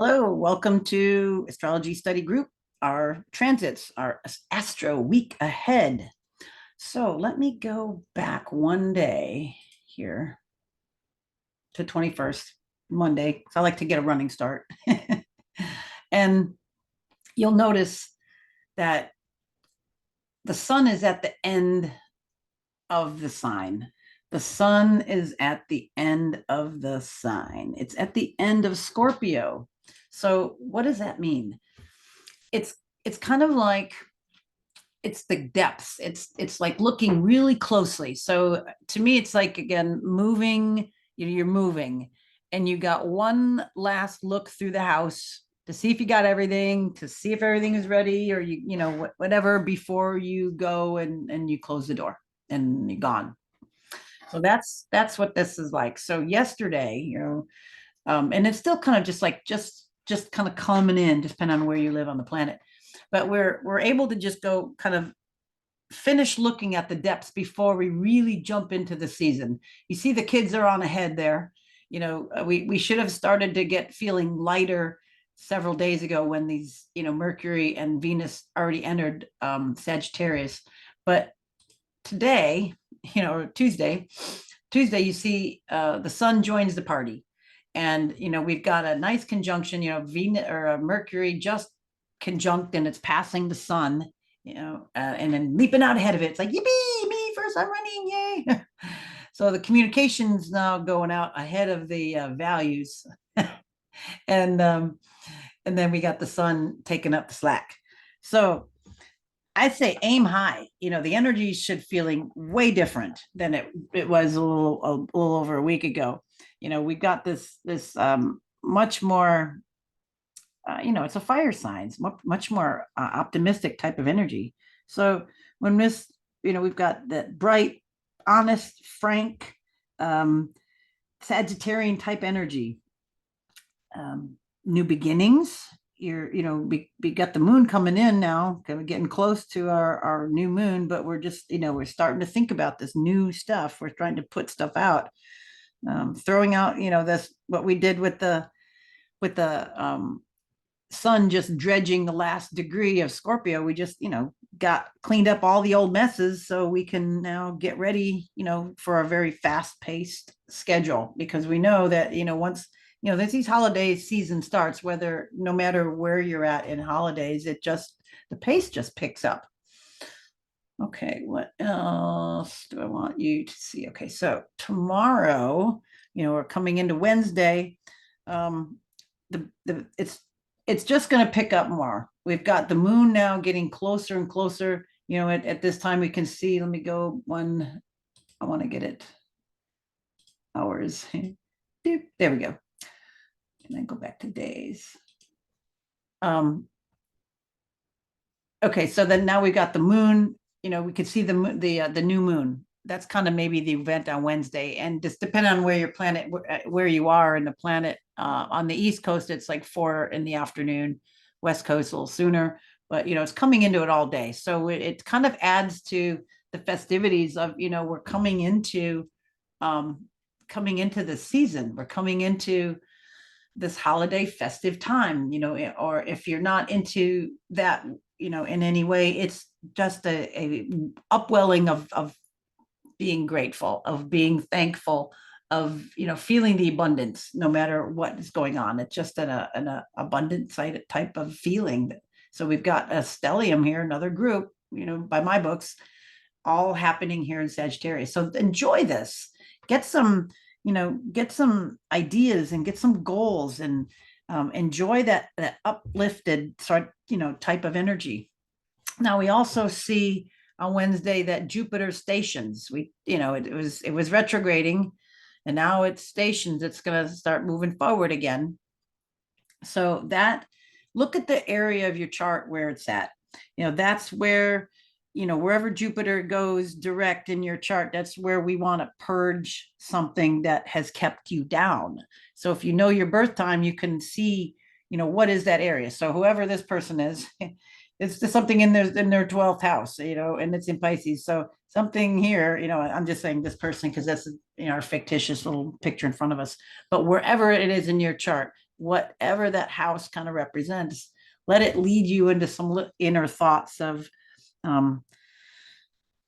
Hello, welcome to Astrology Study Group, our transits, our Astro week ahead. So let me go back one day here to 21st, Monday, because I like to get a running start. And you'll notice that the sun is at the end of the sign. The sun is at the end of the sign. It's at the end of Scorpio. So what does that mean? It's it's kind of like it's the depths. It's like looking really closely. So to me, it's like again moving. You're moving, and you got one last look through the house to see if you got everything, to see if everything is ready, or whatever before you go and you close the door and you're gone. So that's what this is like. So yesterday, and it's still kind of just kind of coming in, depending on where you live on the planet. But we're able to just go kind of finish looking at the depths before we really jump into the season. You see, the kids are on ahead there. We should have started to get feeling lighter several days ago when these Mercury and Venus already entered Sagittarius, but today, Tuesday, you see the sun joins the party. And we've got a nice conjunction. Venus or Mercury just conjunct, and it's passing the sun. And then leaping out ahead of it. It's like, yippee, me first, I'm running, yay! So the communication's now going out ahead of the values, and then we got the sun taking up the slack. So I say aim high. The energy should feeling way different than it was a little over a week ago. We've got this much more. It's a fire sign. It's much more optimistic type of energy. So when we've got that bright, honest, frank, Sagittarian type energy. New beginnings. We got the moon coming in now, kind of getting close to our new moon, but we're just, we're starting to think about this new stuff. We're trying to put stuff out, throwing out, this what we did with the sun just dredging the last degree of Scorpio. We just, got cleaned up all the old messes so we can now get ready, for a very fast paced schedule, because we know that, once, there's these holiday season starts, whether no matter where you're at in holidays, the pace just picks up. Okay, what else do I want you to see? Okay, so tomorrow, we're coming into Wednesday. It's just going to pick up more. We've got the moon now getting closer and closer. At this time we can see. Let me go one. I want to get it. Hours. There we go. And then go back to days. Okay, so then now we've got the moon. We could see the new moon. That's kind of maybe the event on Wednesday, and just depending on where you are in the planet. On the East Coast, it's like 4 in the afternoon. West Coast a little sooner, but it's coming into it all day. So it kind of adds to the festivities of we're coming into the season. We're coming into this holiday festive time. Or if you're not into that, in any way, it's just a upwelling of being grateful, of being thankful, of feeling the abundance no matter what is going on. It's just an abundant type of feeling. So we've got a stellium here, another group, by my books, all happening here in Sagittarius. So enjoy this. Get some ideas and get some goals, and enjoy that uplifted sort type of energy. Now we also see on Wednesday that Jupiter stations. It was retrograding, and now it's stations. It's going to start moving forward again. So look at the area of your chart where it's at. That's where, wherever Jupiter goes direct in your chart, that's where we want to purge something that has kept you down. So if you know your birth time, you can see, what is that area. So whoever this person is, it's just something in their 12th house, and it's in Pisces. So something here, I'm just saying this person because that's our fictitious little picture in front of us. But wherever it is in your chart, whatever that house kind of represents, let it lead you into some inner thoughts of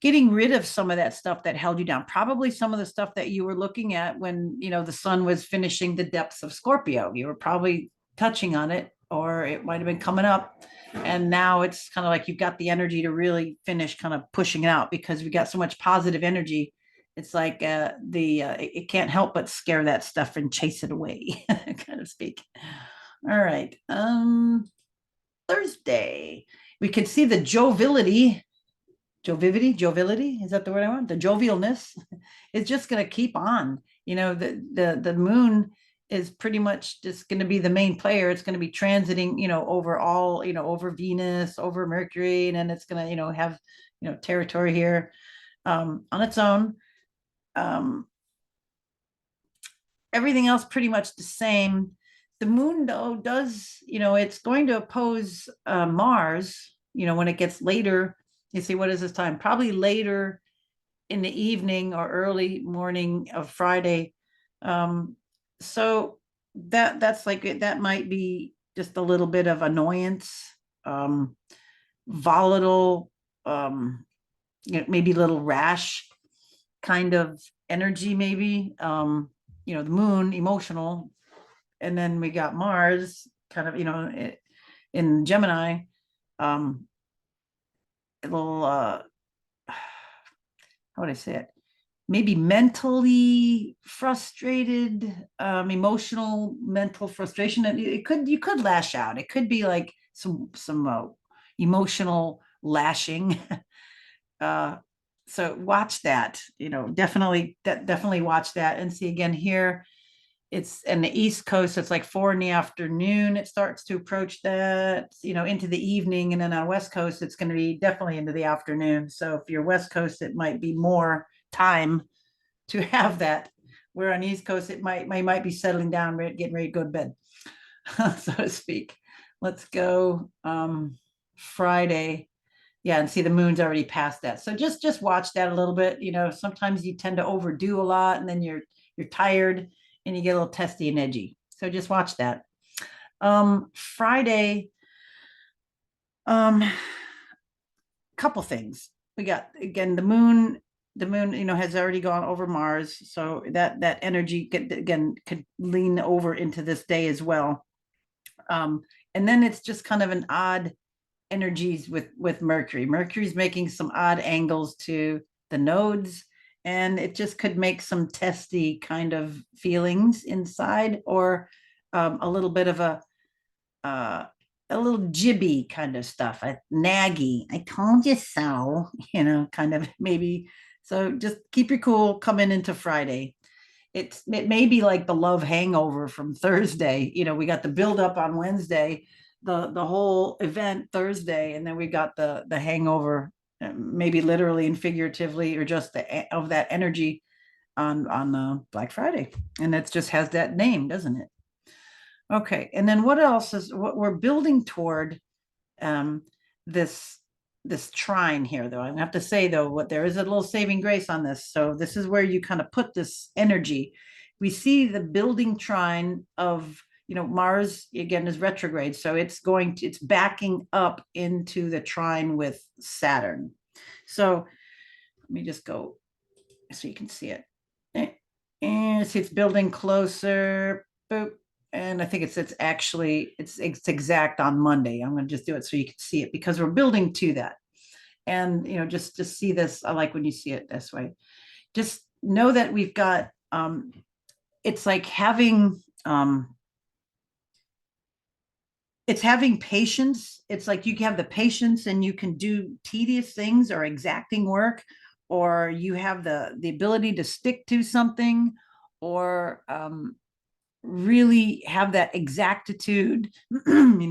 getting rid of some of that stuff that held you down. Probably some of the stuff that you were looking at when, the sun was finishing the depths of Scorpio. You were probably touching on it, or it might have been coming up. And now it's kind of like you've got the energy to really finish kind of pushing it out, because we got so much positive energy. It's like it can't help but scare that stuff and chase it away, kind of speak. All right. Thursday, we can see the joviality, is that the word I want? The jovialness is just going to keep on. The moon is pretty much just going to be the main player. It's going to be transiting, over all, over Venus, over Mercury, and then it's going to, have, territory here on its own. Everything else pretty much the same. The moon, though, does, it's going to oppose Mars, when it gets later. You see, what is this time? Probably later in the evening or early morning of Friday. So that's like, that might be just a little bit of annoyance, volatile, maybe a little rash kind of energy, maybe. The moon, emotional. And then we got Mars kind of, in Gemini, a little, how would I say it? Maybe mentally frustrated, emotional, mental frustration. And you could lash out. It could be like some emotional lashing. So watch that, definitely watch that. And see, again here, it's in the East Coast, it's like 4 p.m. it starts to approach that, into the evening. And then on West Coast, it's going to be definitely into the afternoon. So if you're West Coast, it might be more time to have that, where on East Coast, it might be settling down, getting ready to go to bed, so to speak. Let's go Friday. Yeah, and see, the moon's already past that. So just watch that a little bit. Sometimes you tend to overdo a lot, and then you're tired and you get a little testy and edgy. So just watch that. Friday, couple things. We got, again, the moon, has already gone over Mars. So that energy could lean over into this day as well. And then it's just kind of an odd energies with Mercury. Mercury's making some odd angles to the nodes, and it just could make some testy kind of feelings inside, or a little bit of a little jibby kind of stuff, naggy, I told you so, kind of, maybe. So just keep your cool coming into Friday. It may be like the love hangover from Thursday. We got the buildup on Wednesday, the whole event Thursday, and then we got the hangover, maybe literally and figuratively, or just of that energy on Black Friday. And it just has that name, doesn't it? Okay, and then what else is what we're building toward, this trine here, though. I have to say, though, what there is a little saving grace on this. So this is where you kind of put this energy. We see the building trine of, Mars, again, is retrograde. So it's backing up into the trine with Saturn. So let me just go so you can see it. And see, it's building closer. Boop. And I think it's exact on Monday. I'm going to just do it so you can see it, because we're building to that. And, just to see this, I like when you see it this way. Just know that we've got, it's like having, it's having patience. It's like you have the patience and you can do tedious things or exacting work, or you have the ability to stick to something, or really have that exactitude,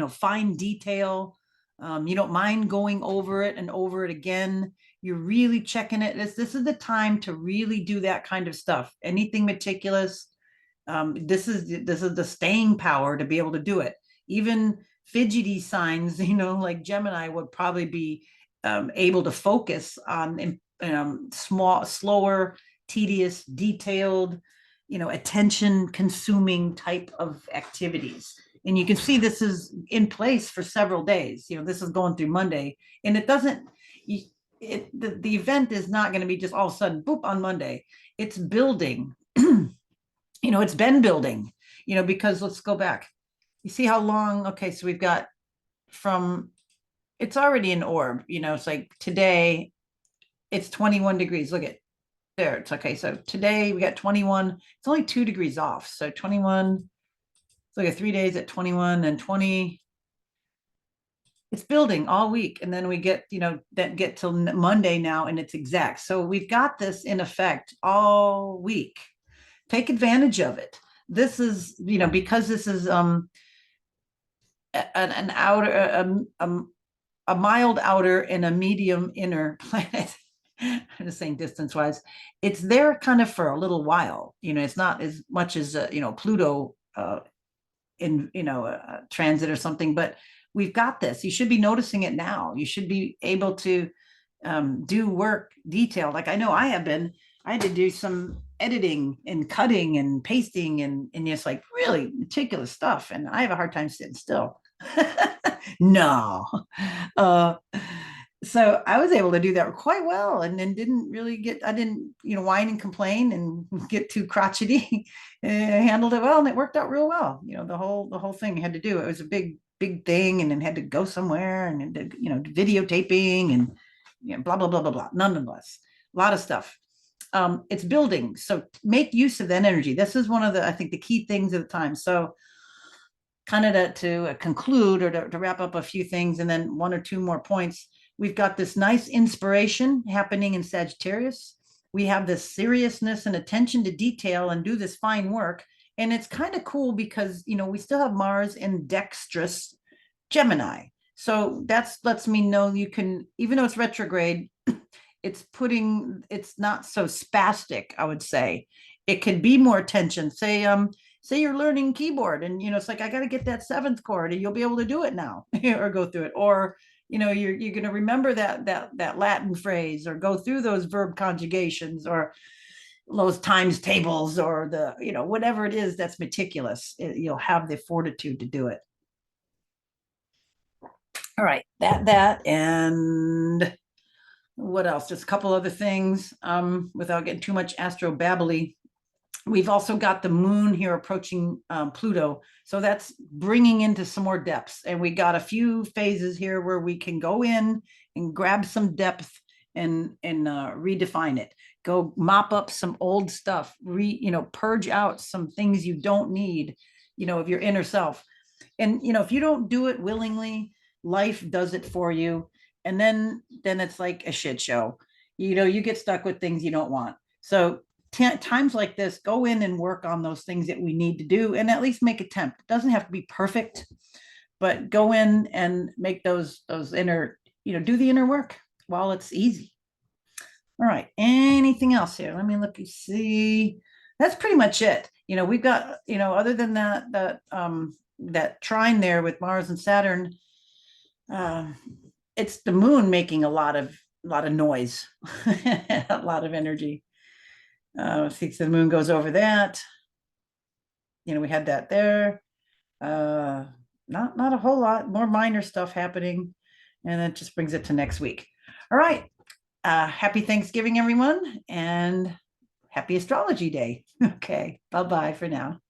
fine detail. You don't mind going over it and over it again. You're really checking it. This is the time to really do that kind of stuff. Anything meticulous. This is the staying power to be able to do it. Even fidgety signs, like Gemini, would probably be able to focus on slower, tedious, detailed, attention consuming type of activities. And you can see this is in place for several days. This is going through Monday, and it doesn't, the event is not going to be just all of a sudden, boop, on Monday. It's building. It's been building, because let's go back. You see how long, okay, so we've got it's already an orb, it's like today it's 21 degrees. Look at there. It's okay. So today we got 21. It's only 2 degrees off. So 21. So we got 3 days at 21 and 20. It's building all week. And then we get, that get till Monday now, and it's exact. So we've got this in effect all week. Take advantage of it. This is, because this is an outer, a mild outer and a medium inner planet. I'm just saying distance wise, it's there kind of for a little while. It's not as much as Pluto in transit or something, but we've got this. You should be noticing it now. You should be able to do work detailed. Like I know I have been. I had to do some editing and cutting and pasting and just like really meticulous stuff, and I have a hard time sitting still. No. So I was able to do that quite well, and then I didn't, whine and complain and get too crotchety. I handled it well, and it worked out real well. The whole thing I had to do. It was a big thing, and then had to go somewhere, and did, videotaping and blah, blah, blah, blah, blah. Nonetheless, a lot of stuff. It's building. So make use of that energy. This is one of I think the key things at the time. So kind of to conclude or to wrap up a few things, and then one or two more points. We've got this nice inspiration happening in Sagittarius. We have this seriousness and attention to detail and do this fine work. And it's kind of cool because, we still have Mars in dexterous Gemini. So that lets me know you can, even though it's retrograde, it's not so spastic, I would say. It can be more attention. Say you're learning keyboard, and it's like, I got to get that 7th chord, and you'll be able to do it now or go through it. Or you're going to remember that Latin phrase, or go through those verb conjugations, or those times tables, or the whatever it is that's meticulous. You'll have the fortitude to do it. All right, that and what else? Just a couple other things, without getting too much astro babbly. We've also got the moon here approaching Pluto. So that's bringing into some more depths. And we got a few phases here where we can go in and grab some depth and redefine it. Go mop up some old stuff, purge out some things you don't need, of your inner self. And, if you don't do it willingly, life does it for you. And then it's like a shit show. You get stuck with things you don't want. So times like this, go in and work on those things that we need to do, and at least make attempt. It doesn't have to be perfect, but go in and make those inner, do the inner work while it's easy. All right. Anything else here? Let me look and see. That's pretty much it. We've got, other than that trine there with Mars and Saturn, it's the moon making a lot of noise, a lot of energy. See, so the moon goes over that. We had that there. Not a whole lot, more minor stuff happening, and that just brings it to next week. All right. Happy Thanksgiving, everyone, and happy Astrology Day. Okay. Bye-bye for now.